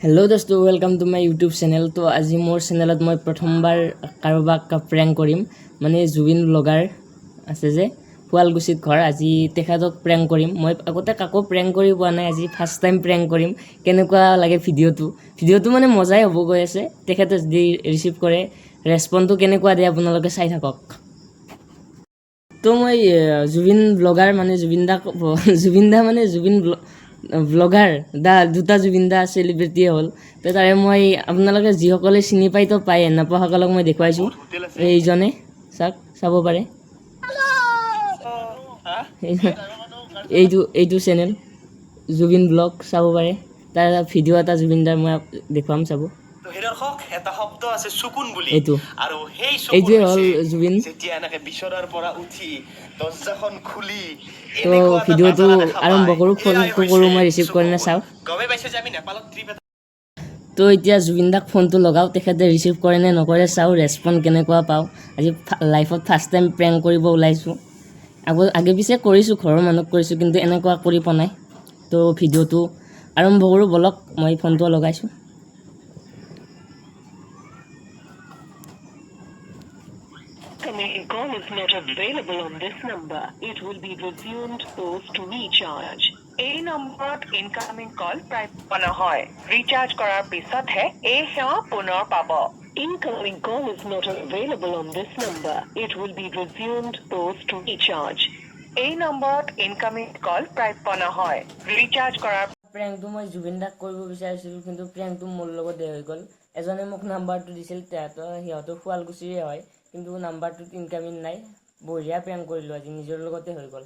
Hello दोस्तों welcome to my YouTube channel. तो आज मोर चैनलत मैं प्रथमबार कारोबाक प्रेंक करिम माने जुबिन ब्लगार আছে যে শুৱালকুছিত ঘৰ। আজি তেখেতক প্ৰেংক কৰিম। মই আগতে কাকো প্ৰেংক কৰি পোৱা নাই, আজি ফাৰ্ষ্ট টাইম প্ৰেংক কৰিম। কেনেকুৱা লাগে ভিডিঅ'টো মানে মজাই হ'ব গৈ আছে। তেখেতে যদি ৰিচিভ কৰে ৰেছপন্সটো কেনেকুৱা দিয়ে আপোনালোকে চাই থাকক। তো মই জুবিন ব্লগাৰ মানে জুবিন ব্লগাৰ দুটা জুবিন দা চেলিব্ৰিটিয়ে হ'ল। তো তাৰে মই আপোনালোকে যিসকলে চিনি পাই তো পায়, নাপাসকলক মই দেখুৱাইছোঁ। এইজনে চাব পাৰে। এইটো চেনেল জুবিন ব্লগ চাব পাৰে। তাৰ ভিডিঅ' এটা জুবিন দাৰ মই দেখুৱাম চাব। এটা শব্দ আছে চুকুন বুলি, আৰু সেই এইটোৱে হ'ল জুবিন। যেতিয়া এনেকৈ বিচনাৰ পৰা উঠি দৰ্জাখন খুলি তো ভিডিঅ'টো আৰম্ভ কৰোঁ। ফোনটো কৰোঁ মই, ৰিচিভ কৰি নাচাওঁ। গমে পাইছে যে আমি নেপালত ট্ৰিপ এটা। তো এতিয়া জুবিন দাক ফোনটো লগাওঁ, তেখেতে ৰিচিভ কৰে নে নকৰে চাওঁ, ৰেছপন্স কেনেকুৱা পাওঁ। আজি লাইফত ফাৰ্ষ্ট টাইম প্ৰেংক কৰিব ওলাইছোঁ। আগে পিছে কৰিছোঁ, ঘৰৰ মানুহক কৰিছোঁ, কিন্তু এনেকুৱা কৰি পোৱা নাই। তো ভিডিঅ'টো আৰম্ভ কৰোঁ বলক। মই ফোনটো লগাইছোঁ। Incoming call is not available on this number. It will be resumed post recharge. এই নম্বৰত ইনকামিং কল প্ৰায় নহয়। ৰিচাৰ্জ কৰাৰ পিছতহে এই সেৱা পুনৰ পাব। Incoming call is not available on this number. It will be resumed post recharge. এই নম্বৰত ইনকামিং কল প্ৰায় নহয়। ৰিচাৰ্জ কৰাৰ প্ৰেংকটো মই জুবিন দাক কৰিব বিচাৰিছিলোঁ, কিন্তু প্ৰেংকটো মোৰ লগতে হৈ গ'ল। এজনে মোক নাম্বাৰটো দিছিল, সিহঁতৰ শুৱালকুছিৰে হয়, কিন্তু নাম্বাৰটোত ইনকামিং নাই। বঢ়িয়া প্ৰেংক কৰিলোঁ আজি, নিজৰ লগতে হৈ গ'ল।